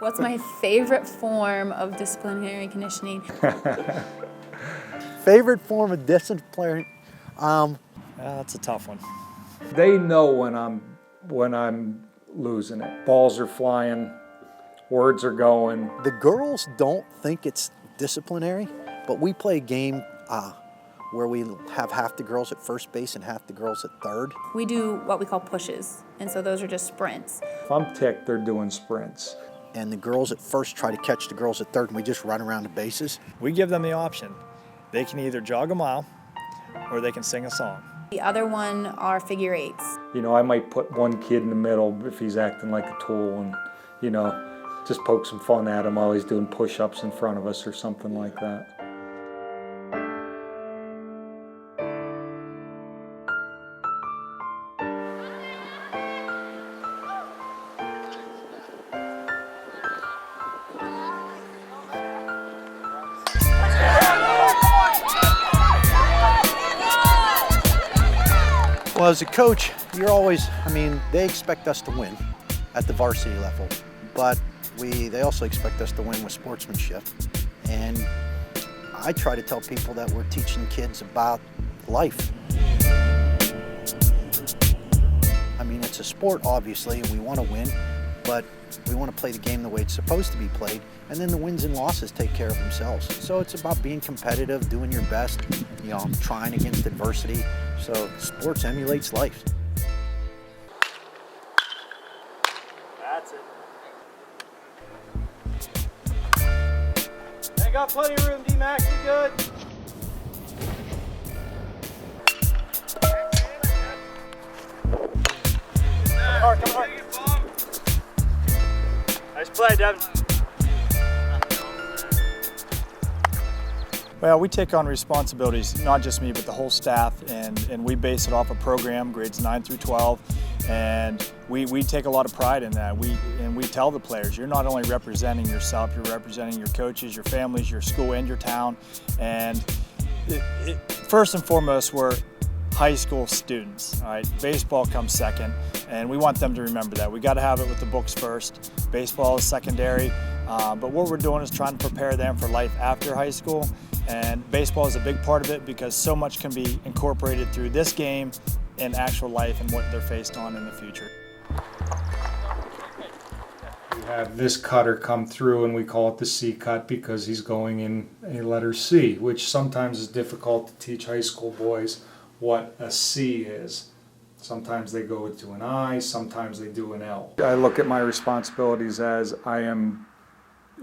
What's my favorite form of disciplinary conditioning? Favorite form of disciplinary? That's a tough one. They know when I'm losing it. Balls are flying, words are going. The girls don't think it's disciplinary, but we play a game where we have half the girls at first base and half the girls at third. We do what we call pushes, and so those are just sprints. If I'm ticked, they're doing sprints. And the girls at first try to catch the girls at third, and we just run around the bases. We give them the option. They can either jog a mile or they can sing a song. The other one are figure eights. You know, I might put one kid in the middle if he's acting like a tool and, you know, just poke some fun at him while he's doing push-ups in front of us or something like that. Well, as a coach, you're always, they expect us to win at the varsity level, but they also expect us to win with sportsmanship. And I try to tell people that we're teaching kids about life. It's a sport, obviously, and we want to win, but we want to play the game the way it's supposed to be played, and then the wins and losses take care of themselves. So it's about being competitive, doing your best, trying against adversity. So sports emulates life. That's it. They got plenty of room, D-Max, you good? Come on. Nice play, Devin. Well, we take on responsibilities, not just me, but the whole staff, and we base it off a program, grades 9 through 12, and we take a lot of pride in that. We tell the players, you're not only representing yourself, you're representing your coaches, your families, your school, and your town, and first and foremost, we're high school students, all right? Baseball comes second, and we want them to remember that. We got to have it with the books first. Baseball is secondary, but what we're doing is trying to prepare them for life after high school, and baseball is a big part of it because so much can be incorporated through this game in actual life and what they're faced on in the future. We have this cutter come through and we call it the C cut because he's going in a letter C, which sometimes is difficult to teach high school boys what a C is. Sometimes they go to an I, sometimes they do an L. I look at my responsibilities as I am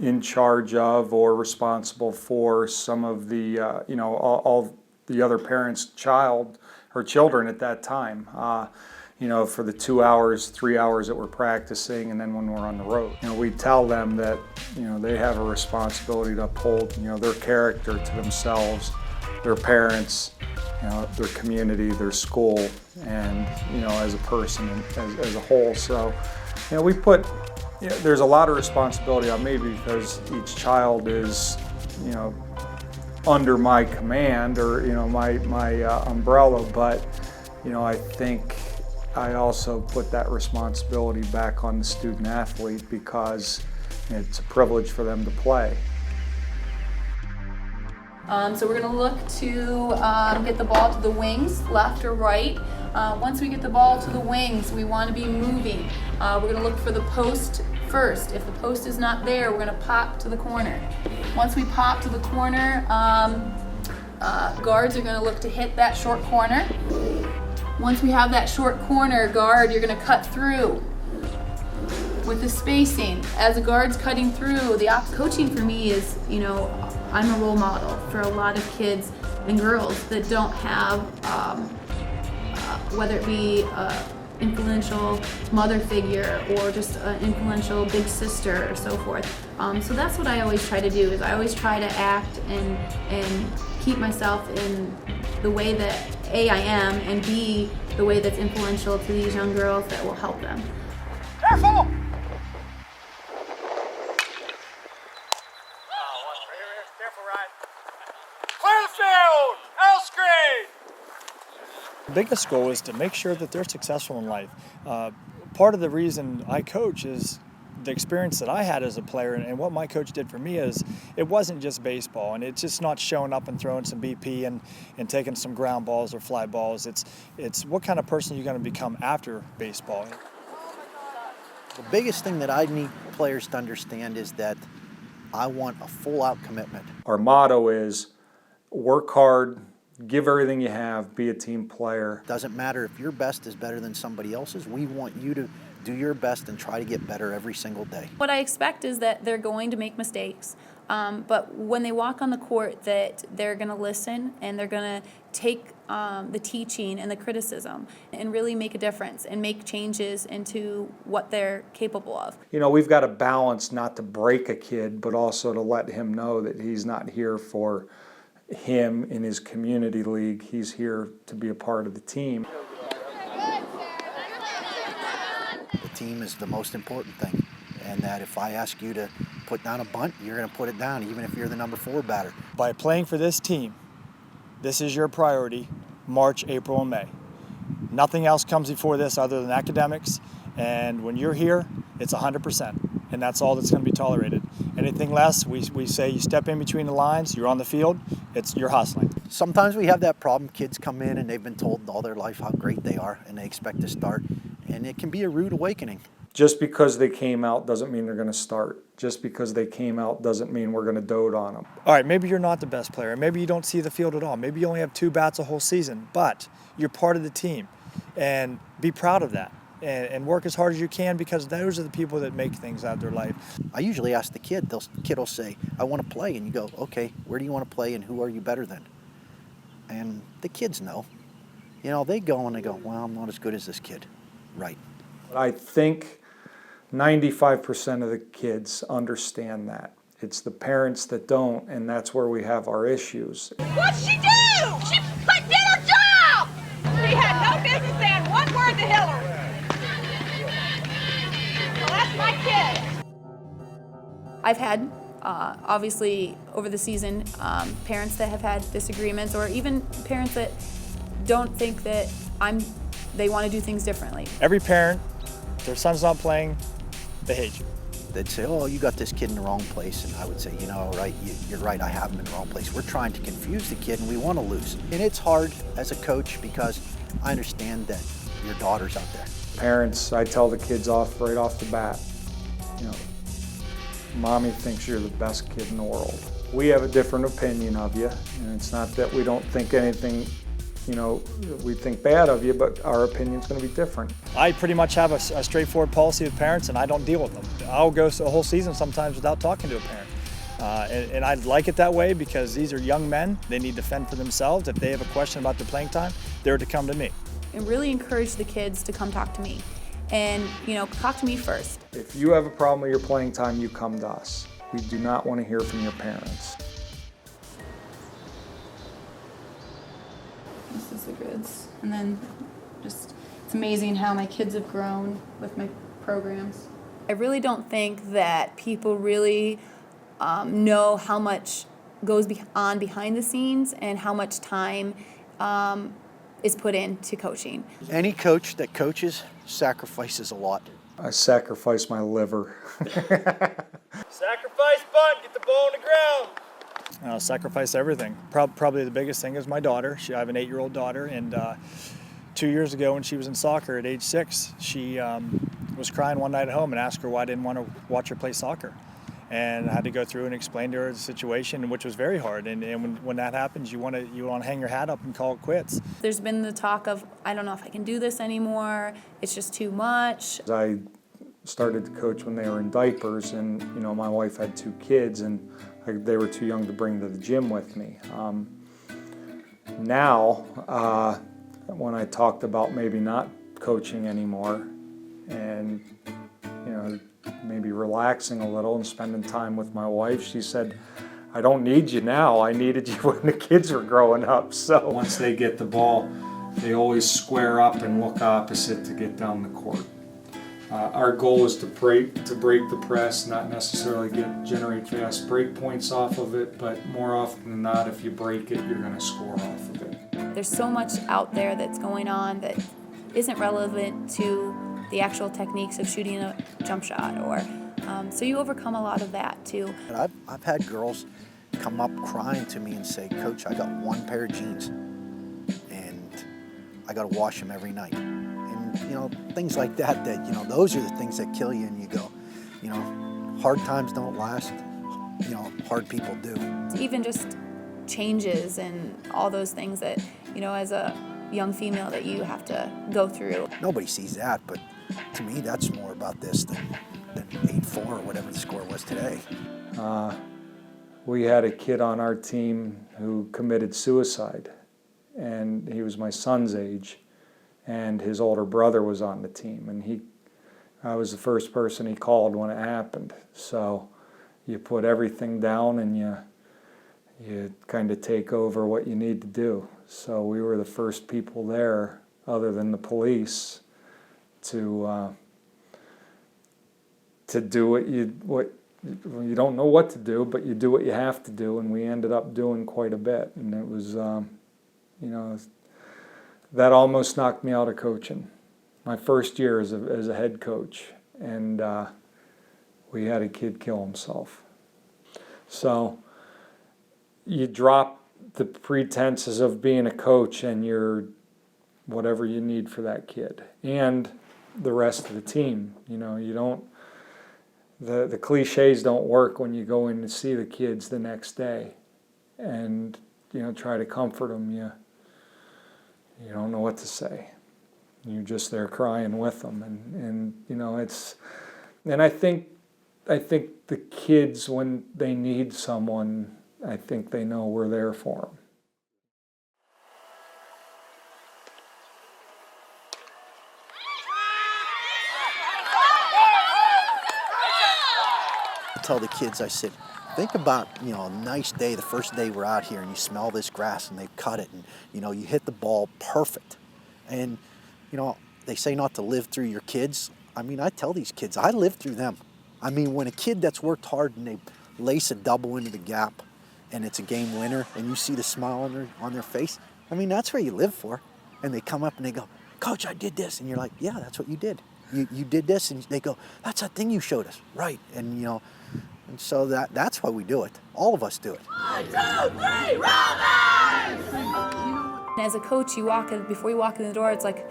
in charge of or responsible for some of the, all the other parents' children at that time. For the 2 hours, 3 hours that we're practicing, and then when we're on the road. We tell them that, they have a responsibility to uphold, their character to themselves, their parents, their community, their school, and, as a person and as a whole. So, we put, there's a lot of responsibility on me because each child is, under my command or, my umbrella, but, I think I also put that responsibility back on the student athlete because it's a privilege for them to play. So we're going to look to get the ball to the wings, left or right. Once we get the ball to the wings, we want to be moving. We're going to look for the post first. If the post is not there, we're going to pop to the corner. Once we pop to the corner, guards are going to look to hit that short corner. Once we have that short corner, guard, you're going to cut through with the spacing. As a guard's cutting through, coaching for me is, I'm a role model for a lot of kids and girls that don't have, whether it be an influential mother figure or just an influential big sister or so forth. So that's what I always try to do, is I always try to act and keep myself in the way that A, I am, and B, the way that's influential to these young girls that will help them. Careful! The biggest goal is to make sure that they're successful in life. Part of the reason I coach is the experience that I had as a player and what my coach did for me is it wasn't just baseball, and it's just not showing up and throwing some BP and taking some ground balls or fly balls. It's what kind of person you're going to become after baseball. The biggest thing that I need players to understand is that I want a full-out commitment. Our motto is work hard, give everything you have, be a team player. Doesn't matter if your best is better than somebody else's. We want you to do your best and try to get better every single day. What I expect is that they're going to make mistakes, but when they walk on the court, that they're going to listen and they're going to take the teaching and the criticism and really make a difference and make changes into what they're capable of. You know, we've got to balance not to break a kid, but also to let him know that he's not here for him in his community league. He's here to be a part of the team. The team is the most important thing, and that if I ask you to put down a bunt, you're going to put it down, even if you're the number 4 batter. By playing for this team, this is your priority, March, April, and May. Nothing else comes before this other than academics, and when you're here, it's 100%, and that's all that's going to be tolerated. Anything less, we say you step in between the lines, you're on the field, you're hustling. Sometimes we have that problem. Kids come in and they've been told all their life how great they are, and they expect to start, and it can be a rude awakening. Just because they came out doesn't mean they're going to start. Just because they came out doesn't mean we're going to dote on them. All right, maybe you're not the best player. Maybe you don't see the field at all. Maybe you only have 2 bats a whole season, but you're part of the team, and be proud of that. And work as hard as you can, because those are the people that make things out of their life. I usually ask the kid, the kid will say, I want to play, and you go, okay, where do you want to play and who are you better than? And the kids know. You know, they go and they go, well, I'm not as good as this kid. Right. I think 95% of the kids understand that. It's the parents that don't, and that's where we have our issues. What'd she do? She did her job! She had no business saying one word to Hillary. Well, that's my kid. I've had, obviously, over the season, parents that have had disagreements, or even parents that don't think that they want to do things differently. Every parent, their son's not playing, they hate you. They'd say, oh, you got this kid in the wrong place. And I would say, you know, right, you're right, I have him in the wrong place. We're trying to confuse the kid and we want to lose. And it's hard as a coach because I understand that your daughter's out there. Parents, I tell the kids right off the bat, you know, Mommy thinks you're the best kid in the world. We have a different opinion of you, and it's not that we don't think anything, you know, we think bad of you, but our opinion's going to be different. I pretty much have a straightforward policy with parents, and I don't deal with them. I'll go a whole season sometimes without talking to a parent. And I like it that way because these are young men. They need to fend for themselves. If they have a question about their playing time, they're to come to me. And really encourage the kids to come talk to me. And, you know, talk to me first. If you have a problem with your playing time, you come to us. We do not want to hear from your parents. This is the goods. And then just, it's amazing how my kids have grown with my programs. I really don't think that people really know how much goes on behind the scenes and how much time is put into coaching. Any coach that coaches sacrifices a lot. I sacrifice my liver. Sacrifice bunt, get the ball on the ground. Sacrifice everything. Probably the biggest thing is my daughter. I have an 8-year-old daughter, and 2 years ago when she was in soccer at age 6, she was crying one night at home and asked her why I didn't want to watch her play soccer. And I had to go through and explain to her the situation, which was very hard. And when that happens, you want to hang your hat up and call it quits. There's been the talk of, I don't know if I can do this anymore. It's just too much. I started to coach when they were in diapers, and you know, my wife had 2 kids, and they were too young to bring to the gym with me. Now, when I talked about maybe not coaching anymore, and you know, maybe relaxing a little and spending time with my wife, she said, I don't need you now. I needed you when the kids were growing up. So once they get the ball, they always square up and look opposite to get down the court. Our goal is to break the press, not necessarily generate fast break points off of it, but more often than not, if you break it, you're going to score off of it. There's so much out there that's going on that isn't relevant to the actual techniques of shooting a jump shot or So you overcome a lot of that too. And I've had girls come up crying to me and say, Coach, I got one pair of jeans and I got to wash them every night. And, you know, things like that, you know, those are the things that kill you, and you go, you know, hard times don't last, you know, hard people do. Even just changes and all those things that, you know, as a young female that you have to go through. Nobody sees that, but to me, that's more about this than 8-4 or whatever the score was today. We had a kid on our team who committed suicide, and he was my son's age, and his older brother was on the team, and I was the first person he called when it happened. So you put everything down and you kind of take over what you need to do. So we were the first people there, other than the police, to do what you don't know what to do, but you do what you have to do, and we ended up doing quite a bit. And it was, you know, that almost knocked me out of coaching. My first year as a head coach, and we had a kid kill himself. So you drop the pretenses of being a coach, and you're whatever you need for that kid and the rest of the team. You know, you don't. The cliches don't work when you go in to see the kids the next day and, you know, try to comfort them. You don't know what to say. You're just there crying with them, and you know, and I think the kids, when they need someone, I think they know we're there for them. I tell the kids, I said, think about, you know, a nice day, the first day we're out here, and you smell this grass and they've cut it, and, you know, you hit the ball perfect. And, you know, they say not to live through your kids. I mean, I tell these kids, I lived through them. I mean, when a kid that's worked hard and they lace a double into the gap and it's a game winner and you see the smile on their face, I mean, that's what you live for. And they come up and they go, Coach, I did this. And you're like, yeah, that's what you did. You did this, and they go, that's that thing you showed us. Right. And, you know, and so that's why we do it. All of us do it. 1, 2, 3, Rovers! As a coach, before you walk in the door, it's like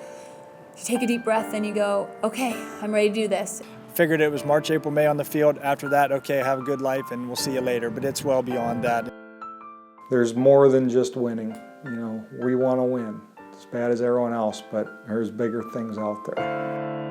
you take a deep breath and you go, okay, I'm ready to do this. Figured it was March, April, May on the field. After that, okay, have a good life and we'll see you later. But it's well beyond that. There's more than just winning. You know, we want to win as bad as everyone else, but there's bigger things out there.